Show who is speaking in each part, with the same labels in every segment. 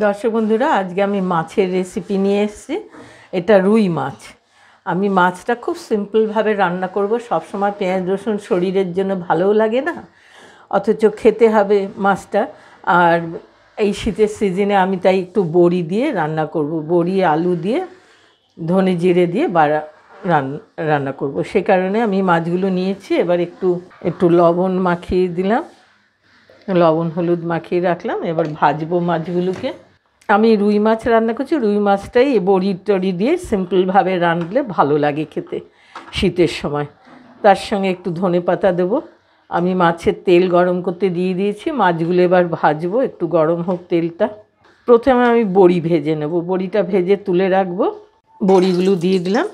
Speaker 1: দর্শক বন্ধুরা, আজকে আমি মাছের রেসিপি নিয়ে এসেছি। এটা রুই মাছ। আমি মাছটা খুব সিম্পলভাবে রান্না করব। সবসময় পেঁয়াজ রসুন শরীরের জন্য ভালোও লাগে না, অথচ খেতে হবে মাছটা। আর এই শীতের সিজনে আমি তাই একটু বড়ি দিয়ে রান্না করব, বড়ি আলু দিয়ে ধনে জিরে দিয়ে রান্না করব। সে কারণে আমি মাছগুলো নিয়েছি। এবার একটু লবণ মাখিয়ে দিলাম, লবণ হলুদ মাখিয়ে রাখলাম। এবার ভাজবো মাছগুলোকে। আমি রুই মাছ রান্না করছি। রুই মাছটাই বড়ি টড়ি দিয়ে সিম্পলভাবে রাঁধলে ভালো লাগে খেতে শীতের সময়। তার সঙ্গে একটু ধনে পাতা দেবো। আমি মাছের তেল গরম করতে দিয়ে দিয়েছি। মাছগুলো এবার ভাজবো, একটু গরম হোক তেলটা। প্রথমে আমি বড়ি ভেজে নেব। বড়িটা ভেজে তুলে রাখবো। বড়িগুলো দিয়ে দিলাম।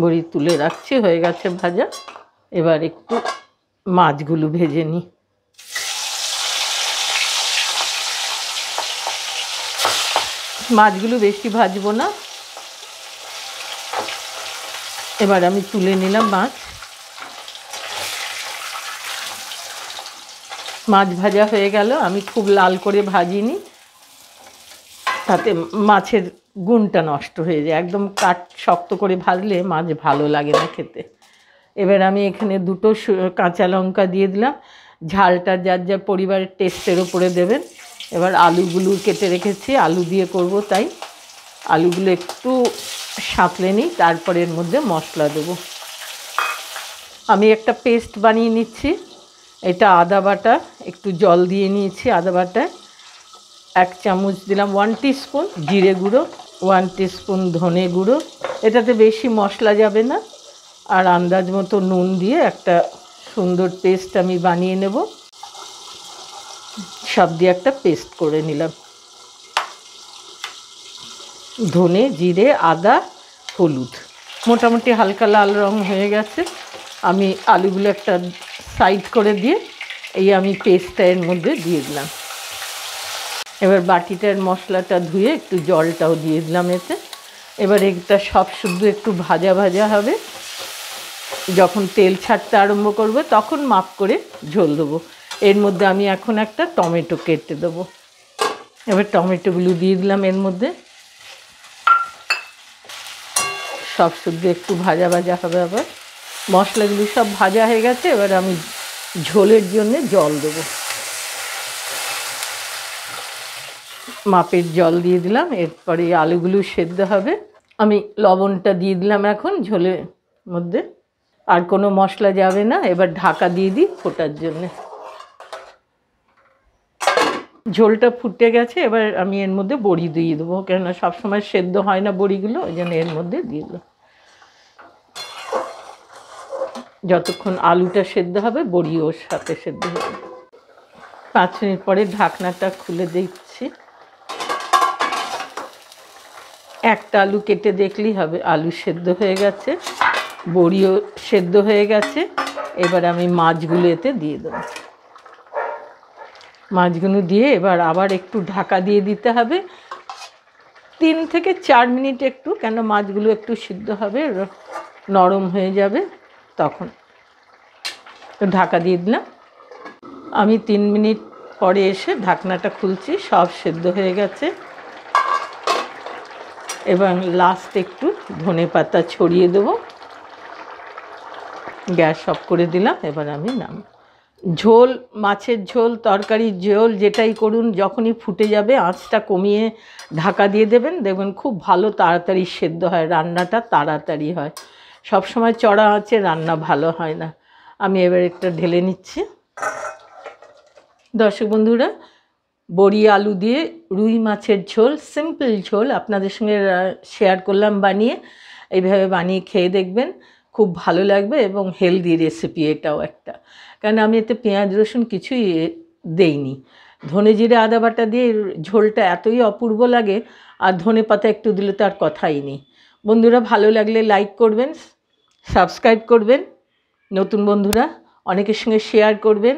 Speaker 1: বড়ি তুলে রাখছি, হয়ে গেছে ভাজা। এবার একটু মাছগুলো ভেজে নিই। মাছগুলো বেশি ভাজবো না। এবার আমি তুলে নিলাম মাছ ভাজা হয়ে গেল। আমি খুব লাল করে ভাজিনি, তাতে মাছের গুণটা নষ্ট হয়ে যায়। একদম শক্ত করে ভাজলে মাছ ভালো লাগে না খেতে। এবার আমি এখানে দুটো কাঁচা লঙ্কা দিয়ে দিলাম। ঝালটা যার যার পরিবারের টেস্টের ওপরে দেবেন। এবার আলুগুলো কেটে রেখেছি, আলু দিয়ে করব, তাই আলুগুলো একটু সাঁতলে নিই, তারপরে এর মধ্যে মশলা দেবো। আমি একটা পেস্ট বানিয়ে নিচ্ছি। এটা আদা বাটা, একটু জল দিয়ে নিয়েছি। আদা বাটায় 1 চামচ দিলাম 1 টিস্পুন জিরে গুঁড়ো, 1 টিস্পুন ধনে গুঁড়ো। এটাতে বেশি মশলা যাবে না। আর আন্দাজ মতো নুন দিয়ে একটা সুন্দর পেস্ট আমি বানিয়ে নেব। সব দিয়ে একটা পেস্ট করে নিলাম। ধনে জিরে আদা হলুদ, মোটামুটি হালকা লাল রং হয়ে গেছে। আমি আলুগুলো একটা সাইড করে দিয়ে আমি পেস্টটা এর মধ্যে দিয়ে দিলাম। এবার বাটিটার মশলাটা ধুয়ে একটু জলটাও দিয়ে দিলাম এতে। এবার এটা সব শুদ্ধ একটু ভাজা ভাজা হবে। যখন তেল ছাড়তে আরম্ভ করবে তখন মাপ করে ঝোল দেবো। এর মধ্যে আমি এখন একটা টমেটো কেটে দেবো। এবার টমেটোগুলো দিয়ে দিলাম এর মধ্যে। সব শুদ্ধ একটু ভাজা ভাজা হবে। আবার মশলাগুলো সব ভাজা হয়ে গেছে। এবার আমি ঝোলের জন্য জল দেবো। মাপের জল দিয়ে দিলাম। এরপরে আলুগুলো সেদ্ধ হবে। আমি লবণটা দিয়ে দিলাম এখন ঝোলের মধ্যে। আর কোনো মশলা যাবে না। এবার ঢাকা দিয়ে দিই ফোটার জন্যে। ঝোলটা ফুটে গেছে। এবার আমি এর মধ্যে বড়ি দিয়ে দেবো, কেননা সবসময় সেদ্ধ হয় না বড়িগুলো, ওই জন্য এর মধ্যে দিয়ে দেবো। যতক্ষণ আলুটা সেদ্ধ হবে বড়ি ওর সাথে সেদ্ধ হবে। 5 মিনিট পরে ঢাকনাটা খুলে দিচ্ছি। একটা আলু কেটে দেখলেই হবে আলু সেদ্ধ হয়ে গেছে, বড়িও সেদ্ধ হয়ে গেছে। এবার আমি মাছগুলো এতে দিয়ে দেবো। মাছগুলো দিয়ে এবার আবার একটু ঢাকা দিয়ে দিতে হবে 3 থেকে 4 মিনিট একটু, কেন মাছগুলো একটু সিদ্ধ হবে, নরম হয়ে যাবে তখন। ঢাকা দিয়ে দিলাম। আমি 3 মিনিট পরে এসে ঢাকনাটা খুলছি। সব সেদ্ধ হয়ে গেছে। এবং লাস্ট একটু ধনে পাতা ছড়িয়ে দেবো। গ্যাস অফ করে দিলাম। এবার আমি ঝোল, মাছের ঝোল, তরকারির ঝোল যেটাই করুন, যখনই ফুটে যাবে আঁচটা কমিয়ে ঢাকা দিয়ে দেবেন। দেখবেন খুব ভালো তাড়াতাড়ি সেদ্ধ হয়, রান্নাটা তাড়াতাড়ি হয়। সব সময় চড়া আঁচে রান্না ভালো হয় না। আমি এবার একটা ঢেলে নিচ্ছি। দর্শক বন্ধুরা, বড়ি আলু দিয়ে রুই মাছের ঝোল, সিম্পল ঝোল আপনাদের সঙ্গে শেয়ার করলাম বানিয়ে। এইভাবে বানিয়ে খেয়ে দেখবেন, খুব ভালো লাগবে। এবং হেলদি রেসিপি এটাও একটা, কারণ আমি এতে পেঁয়াজ রসুন কিছুই দেইনি। ধনে জিরে আদা বাটা দিয়ে ঝোলটা এতই অপূর্ব লাগে। আর ধনে পাতা একটু দিলে তার কথাই নেই। বন্ধুরা, ভালো লাগলে লাইক করবেন, সাবস্ক্রাইব করবেন। নতুন বন্ধুরা অনেকের সঙ্গে শেয়ার করবেন।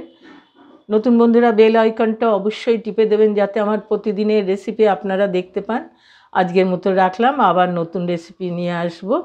Speaker 1: নতুন বন্ধুরা বেল আইকনটা অবশ্যই টিপে দেবেন, যাতে আমার প্রতিদিনের রেসিপি আপনারা দেখতে পান। আজকের মতো রাখলাম, আবার নতুন রেসিপি নিয়ে আসবো।